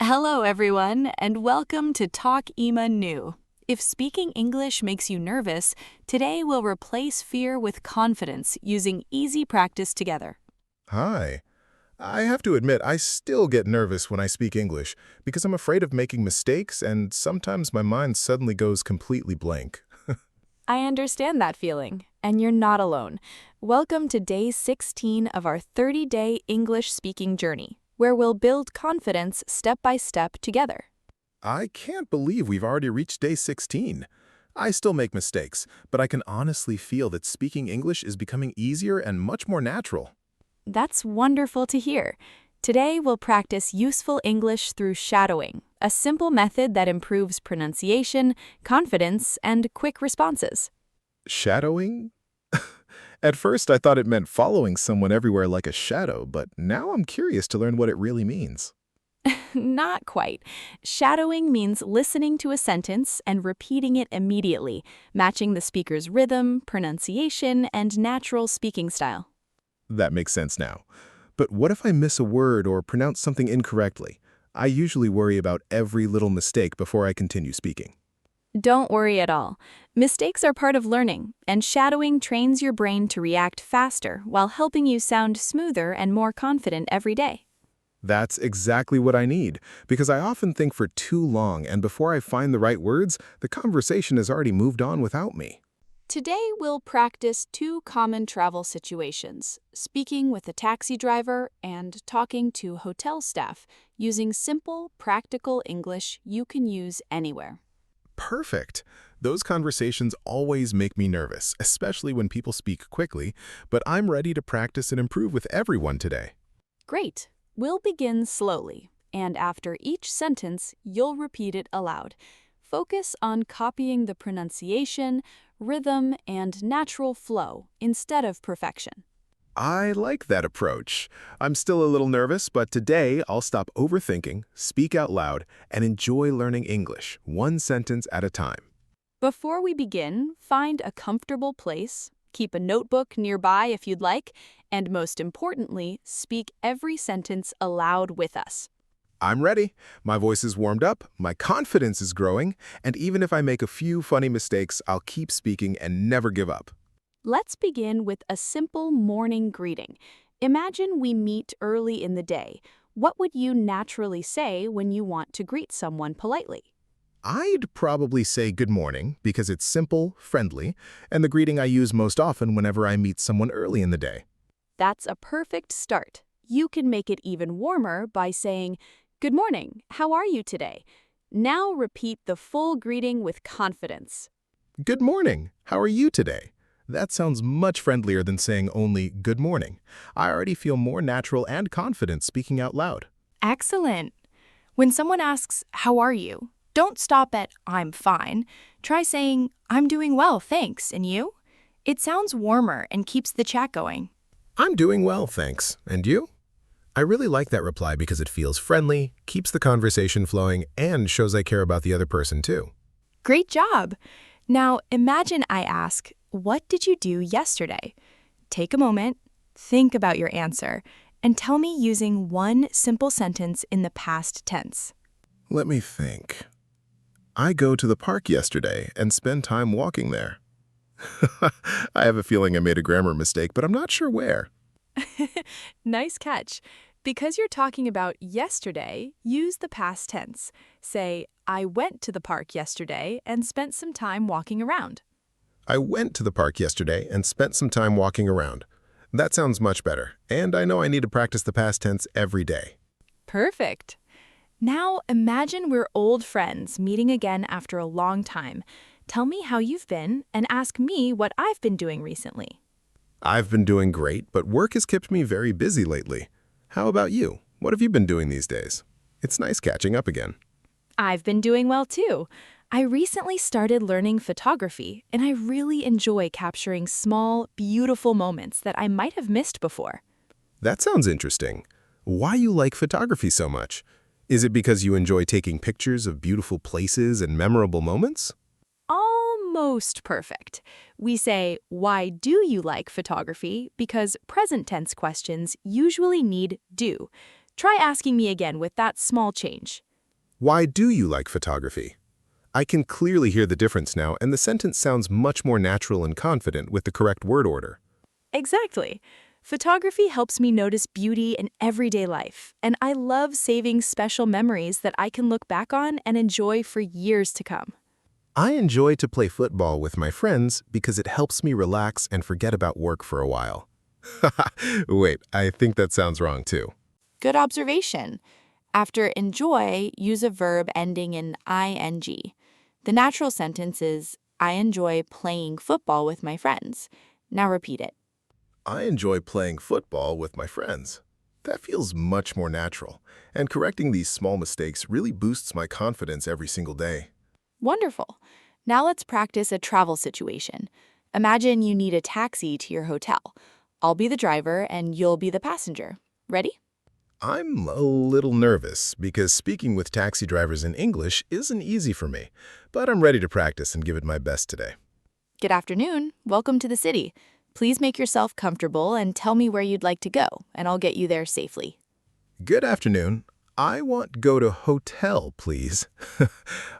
Hello, everyone, and welcome to Talk Ema New. If speaking English makes you nervous, today we'll replace fear with confidence using easy practice together. Hi. I have to admit, I still get nervous when I speak English because I'm afraid of making mistakes and sometimes my mind suddenly goes completely blank. I understand that feeling, and you're not alone. Welcome to day 16 of our 30-day English speaking journey, where we'll build confidence step by step together. I can't believe we've already reached day 16. I still make mistakes, but I can honestly feel that speaking English is becoming easier and much more natural. That's wonderful to hear. Today, we'll practice useful English through shadowing, a simple method that improves pronunciation, confidence, and quick responses. Shadowing? At first, I thought it meant following someone everywhere like a shadow, but now I'm curious to learn what it really means. Not quite. Shadowing means listening to a sentence and repeating it immediately, matching the speaker's rhythm, pronunciation, and natural speaking style. That makes sense now. But what if I miss a word or pronounce something incorrectly? I usually worry about every little mistake before I continue speaking. Don't worry at all. Mistakes are part of learning, and shadowing trains your brain to react faster while helping you sound smoother and more confident every day. That's exactly what I need, because I often think for too long, and before I find the right words, the conversation has already moved on without me. Today, we'll practice two common travel situations, speaking with a taxi driver and talking to hotel staff, using simple, practical English you can use anywhere. Perfect. Those conversations always make me nervous, especially when people speak quickly, but I'm ready to practice and improve with everyone today. Great. We'll begin slowly, and after each sentence, you'll repeat it aloud. Focus on copying the pronunciation, rhythm, and natural flow instead of perfection. I like that approach. I'm still a little nervous, but today I'll stop overthinking, speak out loud, and enjoy learning English, one sentence at a time. Before we begin, find a comfortable place, keep a notebook nearby if you'd like, and most importantly, speak every sentence aloud with us. I'm ready. My voice is warmed up, my confidence is growing, and even if I make a few funny mistakes, I'll keep speaking and never give up. Let's begin with a simple morning greeting. Imagine we meet early in the day. What would you naturally say when you want to greet someone politely? I'd probably say good morning because it's simple, friendly, and the greeting I use most often whenever I meet someone early in the day. That's a perfect start. You can make it even warmer by saying, "Good morning, how are you today?" Now repeat the full greeting with confidence. Good morning. How are you today? That sounds much friendlier than saying only good morning. I already feel more natural and confident speaking out loud. Excellent. When someone asks, "How are you?" don't stop at "I'm fine." Try saying, "I'm doing well, thanks, and you?" It sounds warmer and keeps the chat going. I'm doing well, thanks. And you? I really like that reply because it feels friendly, keeps the conversation flowing, and shows I care about the other person too. Great job! Now imagine I ask, "What did you do yesterday?" Take a moment, think about your answer, and tell me using one simple sentence in the past tense. Let me think. I go to the park yesterday and spend time walking there. I have a feeling I made a grammar mistake, but I'm not sure where. Nice catch. Because you're talking about yesterday, use the past tense. Say, "I went to the park yesterday and spent some time walking around." I went to the park yesterday and spent some time walking around. That sounds much better, and I know I need to practice the past tense every day. Perfect. Now imagine we're old friends meeting again after a long time. Tell me how you've been and ask me what I've been doing recently. I've been doing great, but work has kept me very busy lately. How about you? What have you been doing these days? It's nice catching up again. I've been doing well too. I recently started learning photography, and I really enjoy capturing small, beautiful moments that I might have missed before. That sounds interesting. Why you like photography so much? Is it because you enjoy taking pictures of beautiful places and memorable moments? Almost perfect. We say, "Why do you like photography?" because present tense questions usually need do. Try asking me again with that small change. Why do you like photography? I can clearly hear the difference now, and the sentence sounds much more natural and confident with the correct word order. Exactly. Photography helps me notice beauty in everyday life, and I love saving special memories that I can look back on and enjoy for years to come. I enjoy to play football with my friends because it helps me relax and forget about work for a while. Wait, I think that sounds wrong too. Good observation. After enjoy, use a verb ending in ing. The natural sentence is, I enjoy playing football with my friends. Now repeat it. I enjoy playing football with my friends. That feels much more natural, and correcting these small mistakes really boosts my confidence every single day. Wonderful. Now let's practice a travel situation. Imagine you need a taxi to your hotel. I'll be the driver and you'll be the passenger. Ready? I'm a little nervous because speaking with taxi drivers in English isn't easy for me, but I'm ready to practice and give it my best today. Good afternoon. Welcome to the city. Please make yourself comfortable and tell me where you'd like to go, and I'll get you there safely. Good afternoon. I want go to hotel, please.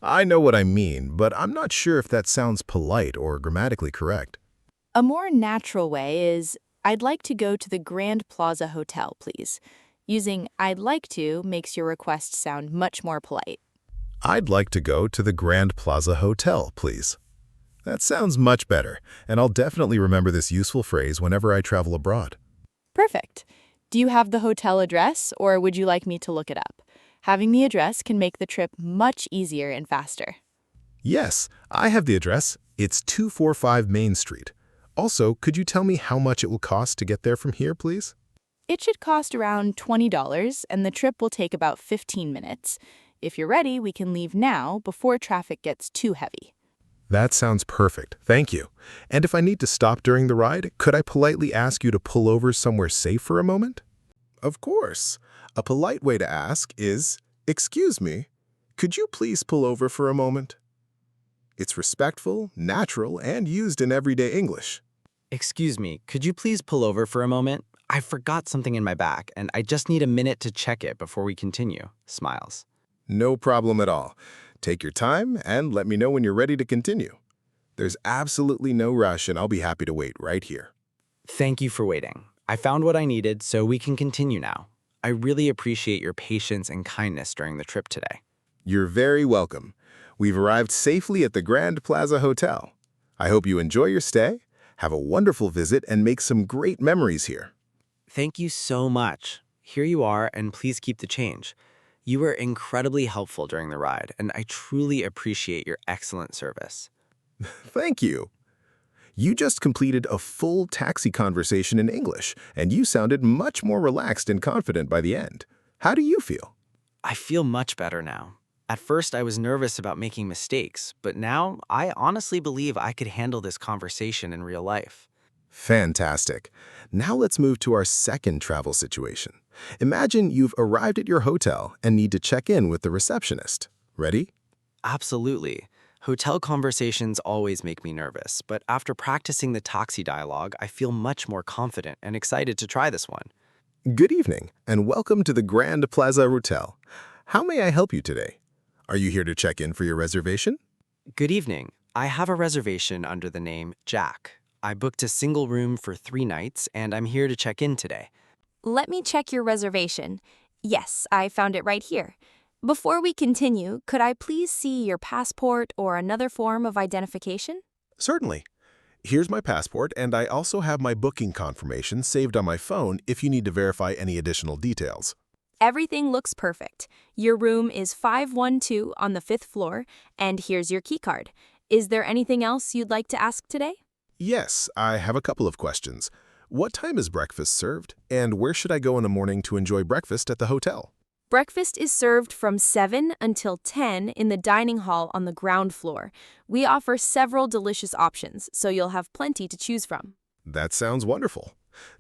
I know what I mean, but I'm not sure if that sounds polite or grammatically correct. A more natural way is, I'd like to go to the Grand Plaza Hotel, please. Using I'd like to makes your request sound much more polite. I'd like to go to the Grand Plaza Hotel, please. That sounds much better, and I'll definitely remember this useful phrase whenever I travel abroad. Perfect. Do you have the hotel address, or would you like me to look it up? Having the address can make the trip much easier and faster. Yes, I have the address. It's 245 Main Street. Also, could you tell me how much it will cost to get there from here, please? It should cost around $20, and the trip will take about 15 minutes. If you're ready, we can leave now before traffic gets too heavy. That sounds perfect. Thank you. And if I need to stop during the ride, could I politely ask you to pull over somewhere safe for a moment? Of course. A polite way to ask is, "Excuse me, could you please pull over for a moment?" It's respectful, natural, and used in everyday English. Excuse me, could you please pull over for a moment? I forgot something in my bag, and I just need a minute to check it before we continue. Smiles. No problem at all. Take your time and let me know when you're ready to continue. There's absolutely no rush, and I'll be happy to wait right here. Thank you for waiting. I found what I needed, so we can continue now. I really appreciate your patience and kindness during the trip today. You're very welcome. We've arrived safely at the Grand Plaza Hotel. I hope you enjoy your stay, have a wonderful visit, and make some great memories here. Thank you so much. Here you are, and please keep the change. You were incredibly helpful during the ride, and I truly appreciate your excellent service. Thank you. You just completed a full taxi conversation in English, and you sounded much more relaxed and confident by the end. How do you feel? I feel much better now. At first, I was nervous about making mistakes, but now I honestly believe I could handle this conversation in real life. Fantastic. Now let's move to our second travel situation. Imagine you've arrived at your hotel and need to check in with the receptionist. Ready? Absolutely. Hotel conversations always make me nervous, but after practicing the taxi dialogue, I feel much more confident and excited to try this one. Good evening, and welcome to the Grand Plaza Hotel. How may I help you today? Are you here to check in for your reservation? Good evening. I have a reservation under the name Jack. I booked a single room for 3 nights, and I'm here to check in today. Let me check your reservation. Yes, I found it right here. Before we continue, could I please see your passport or another form of identification? Certainly. Here's my passport, and I also have my booking confirmation saved on my phone if you need to verify any additional details. Everything looks perfect. Your room is 512 on the 5th floor, and here's your keycard. Is there anything else you'd like to ask today? Yes, I have a couple of questions. What time is breakfast served, and where should I go in the morning to enjoy breakfast at the hotel? Breakfast is served from 7 until 10 in the dining hall on the ground floor. We offer several delicious options, so you'll have plenty to choose from. That sounds wonderful.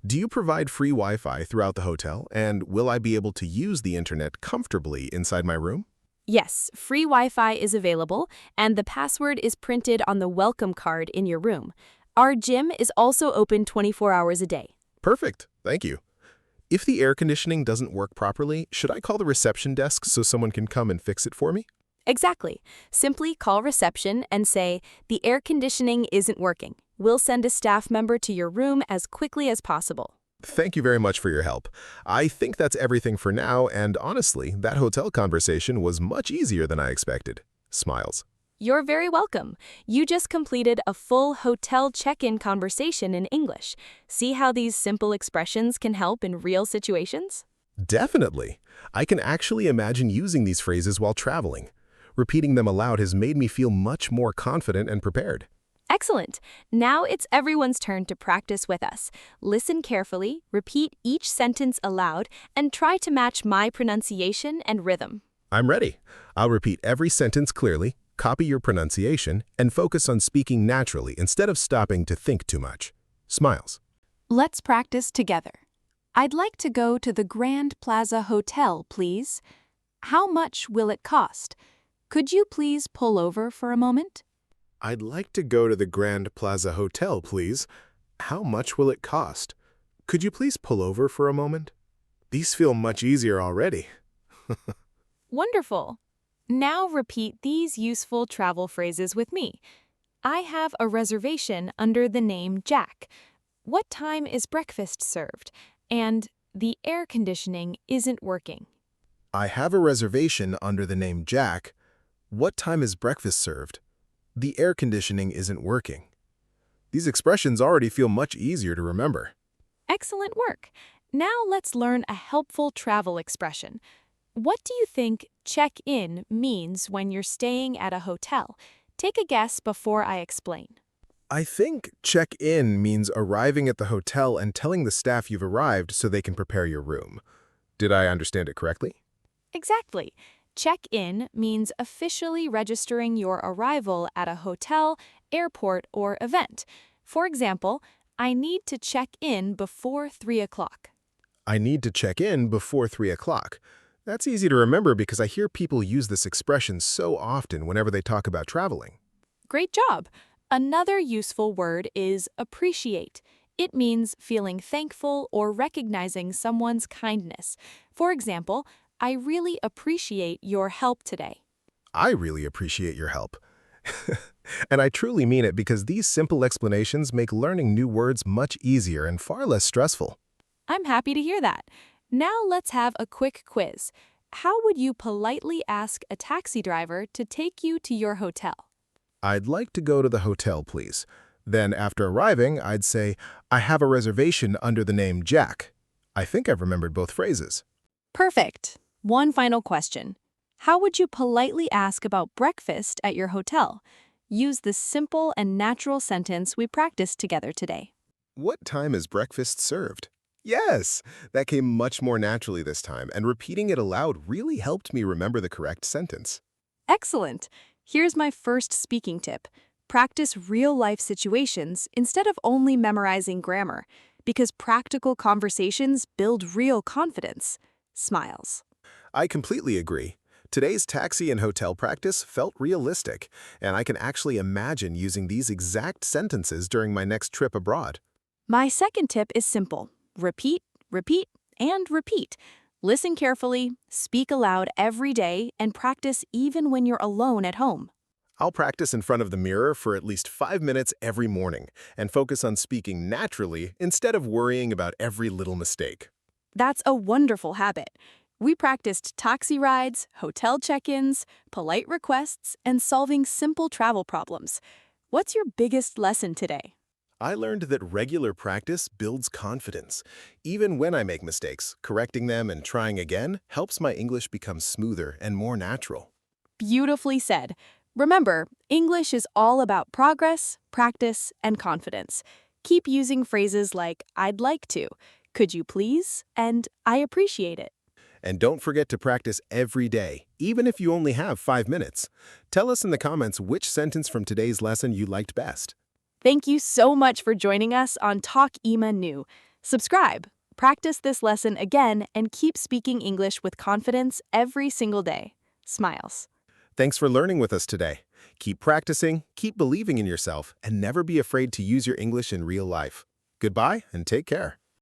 Do you provide free Wi-Fi throughout the hotel, and will I be able to use the internet comfortably inside my room? Yes, free Wi-Fi is available, and the password is printed on the welcome card in your room. Our gym is also open 24 hours a day. Perfect. Thank you. If the air conditioning doesn't work properly, should I call the reception desk so someone can come and fix it for me? Exactly. Simply call reception and say, "The air conditioning isn't working. We'll send a staff member to your room as quickly as possible." Thank you very much for your help. I think that's everything for now, and honestly, that hotel conversation was much easier than I expected. Smiles. You're very welcome. You just completed a full hotel check-in conversation in English. See how these simple expressions can help in real situations? Definitely. I can actually imagine using these phrases while traveling. Repeating them aloud has made me feel much more confident and prepared. Excellent. Now it's everyone's turn to practice with us. Listen carefully, repeat each sentence aloud, and try to match my pronunciation and rhythm. I'm ready. I'll repeat every sentence clearly, copy your pronunciation, and focus on speaking naturally instead of stopping to think too much. Smiles. Let's practice together. I'd like to go to the Grand Plaza Hotel, please. How much will it cost? Could you please pull over for a moment? I'd like to go to the Grand Plaza Hotel, please. How much will it cost? Could you please pull over for a moment? These feel much easier already. Wonderful. Now repeat these useful travel phrases with me. I have a reservation under the name Jack. What time is breakfast served? And the air conditioning isn't working. I have a reservation under the name Jack. What time is breakfast served? The air conditioning isn't working. These expressions already feel much easier to remember. Excellent work. Now let's learn a helpful travel expression. What do you think check-in means when you're staying at a hotel? Take a guess before I explain. I think check-in means arriving at the hotel and telling the staff you've arrived so they can prepare your room. Did I understand it correctly? Exactly. Check-in means officially registering your arrival at a hotel, airport, or event. For example, I need to check in before 3 o'clock. I need to check in before 3 o'clock. That's easy to remember because I hear people use this expression so often whenever they talk about traveling. Great job! Another useful word is appreciate. It means feeling thankful or recognizing someone's kindness. For example, I really appreciate your help today. I really appreciate your help. And I truly mean it because these simple explanations make learning new words much easier and far less stressful. I'm happy to hear that. Now let's have a quick quiz. How would you politely ask a taxi driver to take you to your hotel? I'd like to go to the hotel, please. Then after arriving, I'd say, I have a reservation under the name Jack. I think I've remembered both phrases. Perfect. One final question. How would you politely ask about breakfast at your hotel? Use the simple and natural sentence we practiced together today. What time is breakfast served? Yes, that came much more naturally this time, and repeating it aloud really helped me remember the correct sentence. Excellent. Here's my first speaking tip. Practice real-life situations instead of only memorizing grammar, because practical conversations build real confidence. Smiles. I completely agree. Today's taxi and hotel practice felt realistic, and I can actually imagine using these exact sentences during my next trip abroad. My second tip is simple. Repeat, repeat, and repeat. Listen carefully, speak aloud every day, and practice even when you're alone at home. I'll practice in front of the mirror for at least 5 minutes every morning and focus on speaking naturally instead of worrying about every little mistake. That's a wonderful habit. We practiced taxi rides, hotel check-ins, polite requests, and solving simple travel problems. What's your biggest lesson today? I learned that regular practice builds confidence. Even when I make mistakes, correcting them and trying again helps my English become smoother and more natural. Beautifully said. Remember, English is all about progress, practice, and confidence. Keep using phrases like I'd like to, could you please, and I appreciate it. And don't forget to practice every day, even if you only have 5 minutes. Tell us in the comments which sentence from today's lesson you liked best. Thank you so much for joining us on Talk Ema New. Subscribe, practice this lesson again, and keep speaking English with confidence every single day. Smiles. Thanks for learning with us today. Keep practicing, keep believing in yourself, and never be afraid to use your English in real life. Goodbye and take care.